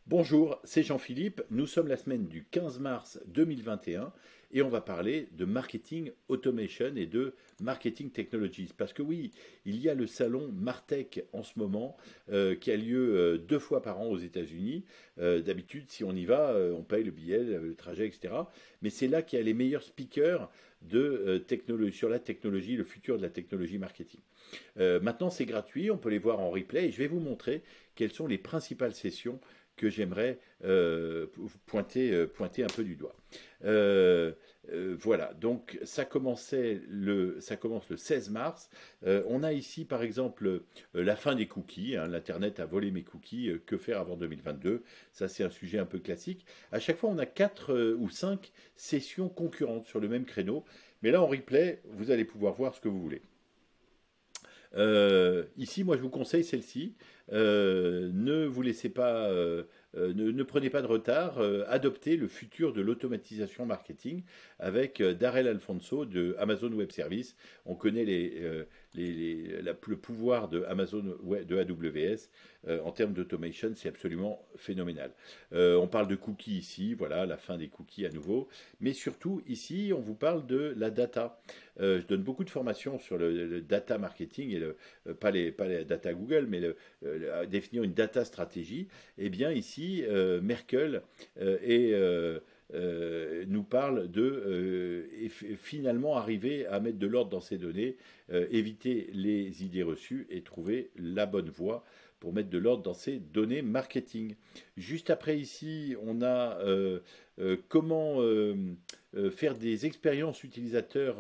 Bonjour, c'est Jean-Philippe. Nous sommes la semaine du 15 mars 2021 et on va parler de marketing automation et de marketing technologies. Parce que oui, il y a le salon Martech en ce moment qui a lieu 2 fois par an aux États-Unis. D'habitude, si on y va, on paye le billet, le trajet, etc. Mais c'est là qu'il y a les meilleurs speakers de technologie, sur la technologie, le futur de la technologie marketing. Maintenant, c'est gratuit, on peut les voir en replay et je vais vous montrer quelles sont les principales sessions que j'aimerais pointer un peu du doigt. Voilà, donc ça commence le 16 mars. On a ici par exemple la fin des cookies, hein, l'Internet a volé mes cookies, que faire avant 2022? Ça c'est un sujet un peu classique. À chaque fois on a 4 ou 5 sessions concurrentes sur le même créneau, mais là en replay vous allez pouvoir voir ce que vous voulez. Ici, moi, je vous conseille celle-ci. Ne vous laissez pas, ne prenez pas de retard. Adoptez le futur de l'automatisation marketing avec Darrell Alfonso de Amazon Web Services. On connaît le pouvoir de Amazon de AWS en termes d'automation, c'est absolument phénoménal. On parle de cookies ici, voilà, la fin des cookies à nouveau. Mais surtout, ici, on vous parle de la data. Je donne beaucoup de formations sur le data marketing et pas les data Google, mais définir une data stratégie. Eh bien, ici, Merkel nous parle de finalement arriver à mettre de l'ordre dans ces données, éviter les idées reçues et trouver la bonne voie pour mettre de l'ordre dans ces données marketing. Juste après ici, on a comment faire des expériences utilisateurs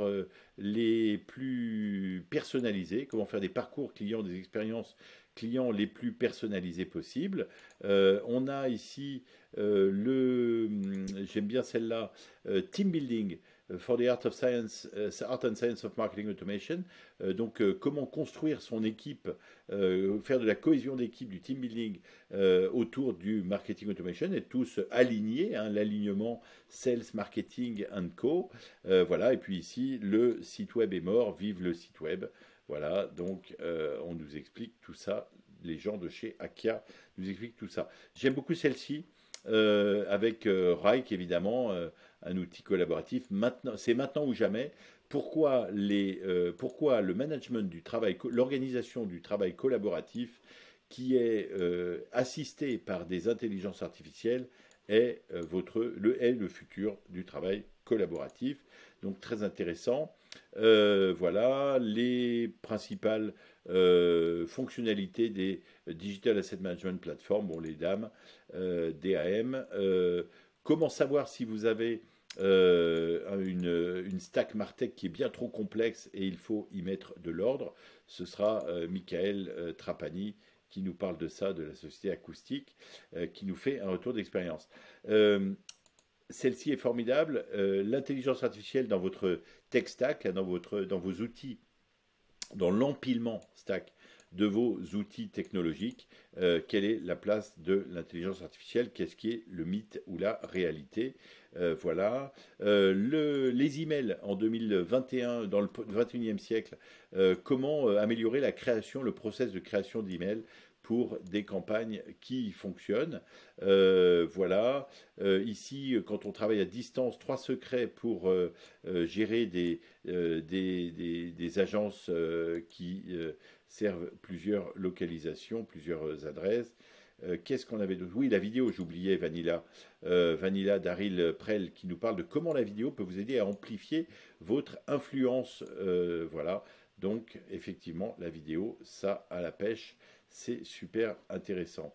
les plus personnalisées, comment faire des parcours clients, des expériences clients les plus personnalisées possibles. On a ici j'aime bien celle-là, team building for the art of science, art and science of marketing automation. Donc comment construire son équipe, faire de la cohésion d'équipe, du team building autour du marketing automation, et tous alignés, hein, l'alignement sales, marketing and co. Voilà, et puis ici le site web est mort, vive le site web. Voilà, donc on nous explique tout ça. Les gens de chez Akia nous expliquent tout ça. J'aime beaucoup celle-ci, avec Rike évidemment, un outil collaboratif. C'est maintenant ou jamais. Pourquoi le management du travail, l'organisation du travail collaboratif qui est assisté par des intelligences artificielles est le futur du travail collaboratif. Donc très intéressant. Voilà les principales fonctionnalités des Digital Asset Management Platform, bon les dames, DAM. Comment savoir si vous avez une stack Martech qui est bien trop complexe et il faut y mettre de l'ordre? Ce sera Michael Trapani qui nous parle de ça, de la société acoustique, qui nous fait un retour d'expérience. Celle-ci est formidable. L'intelligence artificielle dans votre tech stack, dans vos outils, dans l'empilement stack de vos outils technologiques, quelle est la place de l'intelligence artificielle? Qu'est-ce qui est le mythe ou la réalité? Voilà. Les emails en 2021, dans le 21e siècle, comment améliorer la création, le process de création d'emails pour des campagnes qui fonctionnent. Voilà. Ici, quand on travaille à distance, 3 secrets pour gérer des agences qui servent plusieurs localisations, plusieurs adresses. Qu'est-ce qu'on avait d'autre? Oui, la vidéo, j'oubliais Vanilla. Vanilla Daryl Prell qui nous parle de comment la vidéo peut vous aider à amplifier votre influence. Voilà. Donc, effectivement, la vidéo, ça à la pêche, c'est super intéressant.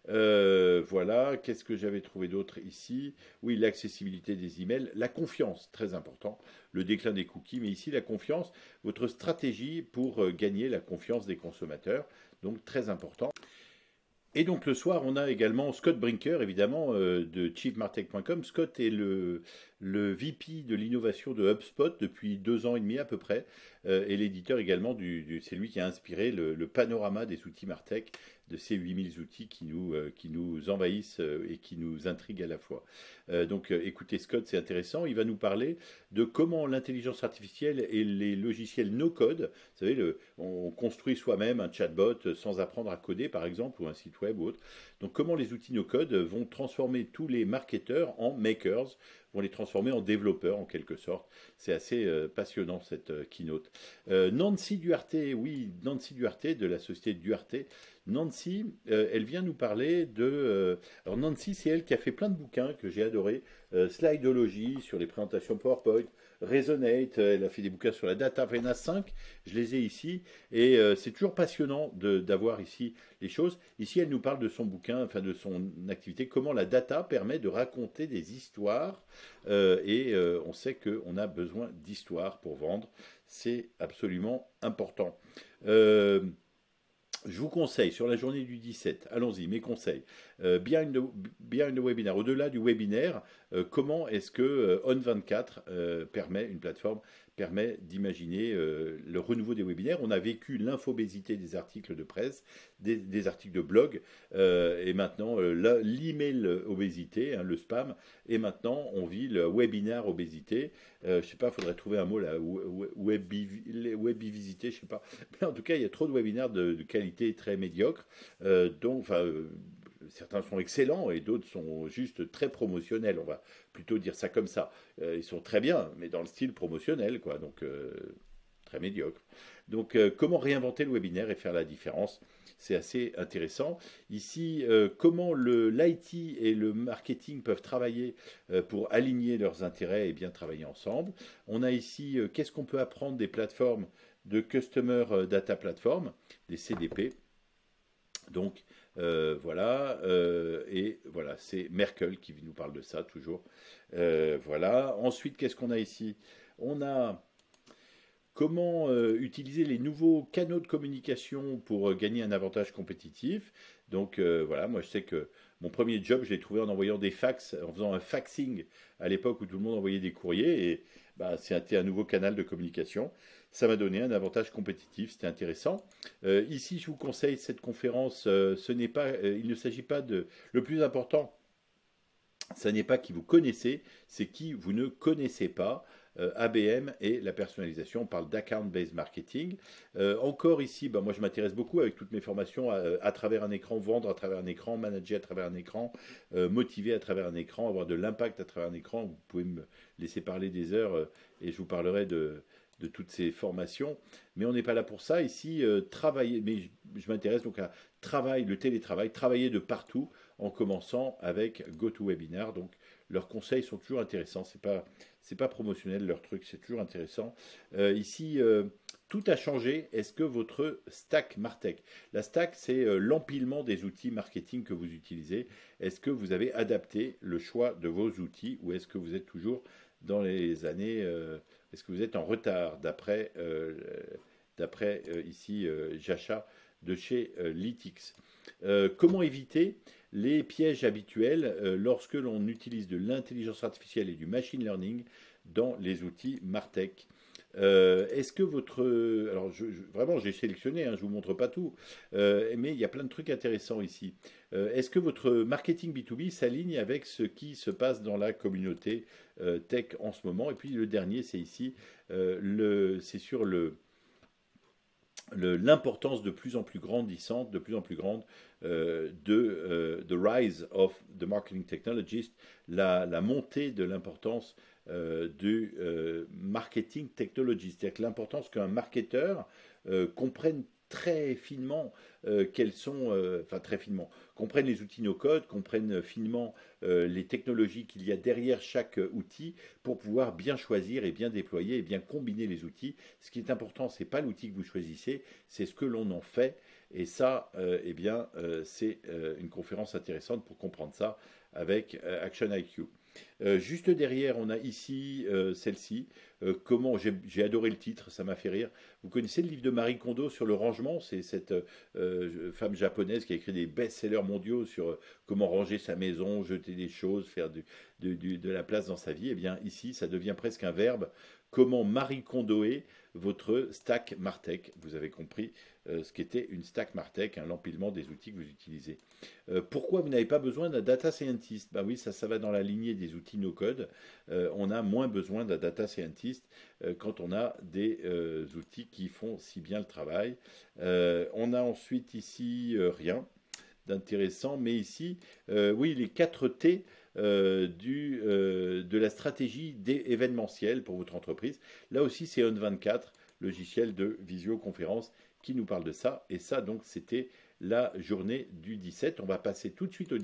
Voilà, qu'est-ce que j'avais trouvé d'autre ici? Oui, l'accessibilité des emails, la confiance, très important, le déclin des cookies, mais ici la confiance, votre stratégie pour gagner la confiance des consommateurs, donc très important. Et donc le soir, on a également Scott Brinker, évidemment, de chiefmartech.com. Scott est le VP de l'innovation de HubSpot depuis 2 ans et demi à peu près, et l'éditeur également c'est lui qui a inspiré le panorama des outils Martech, de ces 8000 outils qui nous envahissent et qui nous intriguent à la fois. Donc écoutez Scott, c'est intéressant, il va nous parler de comment l'intelligence artificielle et les logiciels no-code, vous savez, on construit soi-même un chatbot sans apprendre à coder par exemple, ou un site web ou autre, donc comment les outils no-code vont transformer tous les marketeurs en makers, vont les transformer en développeurs en quelque sorte. C'est assez passionnant cette keynote. Nancy Duarte, oui, Nancy Duarte de la société Duarte. Nancy, elle vient nous parler alors Nancy, c'est elle qui a fait plein de bouquins que j'ai adorés. Slideology sur les présentations PowerPoint, Resonate, elle a fait des bouquins sur la data, enfin, il y en a 5, je les ai ici, et c'est toujours passionnant d'avoir ici les choses. Ici, elle nous parle de son bouquin, enfin de son activité, comment la data permet de raconter des histoires, et on sait qu'on a besoin d'histoires pour vendre, c'est absolument important. Je vous conseille sur la journée du 17, allons-y, mes conseils. Behind the webinar, au-delà du webinaire, comment est-ce que On24 une plateforme permet d'imaginer le renouveau des webinaires. On a vécu l'infobésité des articles de presse, des articles de blog, et maintenant l'email obésité, hein, le spam, et maintenant on vit le webinar obésité. Je ne sais pas, il faudrait trouver un mot là, webivisité, je ne sais pas. Mais en tout cas, il y a trop de webinaires de qualité très médiocre, certains sont excellents et d'autres sont juste très promotionnels. On va plutôt dire ça comme ça. Ils sont très bien, mais dans le style promotionnel, quoi. Donc très médiocre. Donc comment réinventer le webinaire et faire la différence? C'est assez intéressant. Ici, comment l'IT et le marketing peuvent travailler pour aligner leurs intérêts et bien travailler ensemble. On a ici, qu'est-ce qu'on peut apprendre des plateformes de Customer Data Platform, des CDP. Donc voilà, et voilà, c'est Merkel qui nous parle de ça toujours. Voilà. Ensuite, qu'est-ce qu'on a ici? On a comment utiliser les nouveaux canaux de communication pour gagner un avantage compétitif. Donc voilà, moi je sais que mon premier job, je l'ai trouvé en envoyant des fax, en faisant un faxing à l'époque où tout le monde envoyait des courriers, et bah, c'était un nouveau canal de communication. Ça m'a donné un avantage compétitif, c'était intéressant. Ici, je vous conseille cette conférence, il ne s'agit pas de... Le plus important, ce n'est pas qui vous connaissez, c'est qui vous ne connaissez pas. ABM et la personnalisation, on parle d'account-based marketing. Encore ici, moi je m'intéresse beaucoup avec toutes mes formations à travers un écran, vendre à travers un écran, manager à travers un écran, motiver à travers un écran, avoir de l'impact à travers un écran. Vous pouvez me laisser parler des heures et je vous parlerai de toutes ces formations. Mais on n'est pas là pour ça. Ici, travailler, mais je m'intéresse donc à le télétravail, travailler de partout en commençant avec GoToWebinar. Donc leurs conseils sont toujours intéressants. C'est pas promotionnel leur truc, c'est toujours intéressant. Ici, tout a changé. Est-ce que votre stack Martech, la stack, c'est l'empilement des outils marketing que vous utilisez. Est-ce que vous avez adapté le choix de vos outils ou est-ce que vous êtes toujours dans les années, est-ce que vous êtes en retard d'après ici Jacha de chez Lytix. Comment éviter les pièges habituels lorsque l'on utilise de l'intelligence artificielle et du machine learning dans les outils Martech? Est-ce que votre... Alors, vraiment, j'ai sélectionné, hein, je ne vous montre pas tout, mais il y a plein de trucs intéressants ici. Est-ce que votre marketing B2B s'aligne avec ce qui se passe dans la communauté tech en ce moment? Et puis le dernier, c'est ici, c'est sur l'importance de plus en plus grandissante, de plus en plus grande the rise of the marketing technologist, la montée de l'importance du marketing technologist, c'est-à-dire que l'importance qu'un marketeur comprenne très finement quels sont, enfin très finement, comprenne les outils no-code, comprenne finement les technologies qu'il y a derrière chaque outil pour pouvoir bien choisir et bien déployer et bien combiner les outils. Ce qui est important, c'est pas l'outil que vous choisissez, c'est ce que l'on en fait. Et ça, c'est une conférence intéressante pour comprendre ça avec Action IQ. Juste derrière, on a ici celle-ci. J'ai adoré le titre, ça m'a fait rire. Vous connaissez le livre de Marie Kondo sur le rangement? C'est cette femme japonaise qui a écrit des best-sellers mondiaux sur comment ranger sa maison, jeter des choses, faire de la place dans sa vie. Eh bien, ici, ça devient presque un verbe. Comment Marie Kondoer votre stack Martech. Vous avez compris ce qu'était une stack Martech, l'empilement des outils que vous utilisez. Pourquoi vous n'avez pas besoin d'un data scientist? Ben oui, ça va dans la lignée des outils no-code. On a moins besoin d'un data scientist quand on a des outils qui font si bien le travail. On a ensuite ici rien d'intéressant, mais ici, oui, les 4 T de la stratégie événementielle pour votre entreprise. Là aussi, c'est On24, logiciel de visioconférence, qui nous parle de ça. Et ça, donc, c'était la journée du 17. On va passer tout de suite au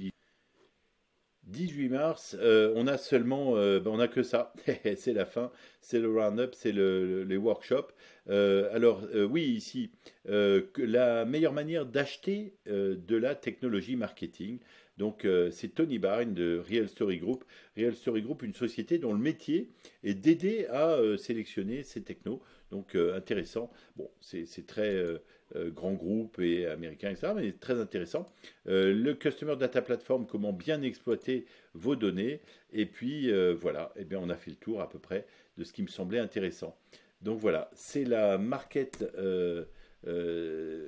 18 mars. On a seulement, on n'a que ça. C'est la fin. C'est le round-up, c'est les workshops. Oui, ici, la meilleure manière d'acheter de la technologie marketing. Donc, c'est Tony Barn de Real Story Group. Real Story Group, une société dont le métier est d'aider à sélectionner ces technos. Donc, intéressant. Bon, c'est très grand groupe et américain, etc., mais très intéressant. Le Customer Data Platform, comment bien exploiter vos données. Et puis, voilà, eh bien, on a fait le tour à peu près de ce qui me semblait intéressant. Donc, voilà, c'est la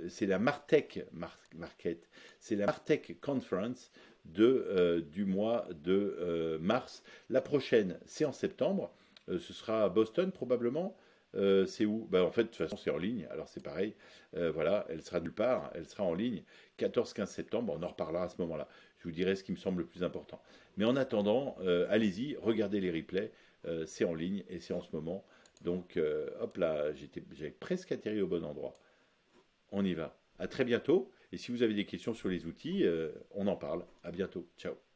c'est la Martech Market, c'est la Martech Conference du mois de mars. La prochaine, c'est en septembre. Ce sera à Boston probablement. C'est où? En fait, de toute façon, c'est en ligne. Alors, c'est pareil. Voilà, elle sera nulle part. Elle sera en ligne. 14-15 septembre, on en reparlera à ce moment-là. Je vous dirai ce qui me semble le plus important. Mais en attendant, allez-y, regardez les replays. C'est en ligne et c'est en ce moment. Donc, hop là, j'avais presque atterri au bon endroit. On y va. À très bientôt. Et si vous avez des questions sur les outils, on en parle. À bientôt. Ciao.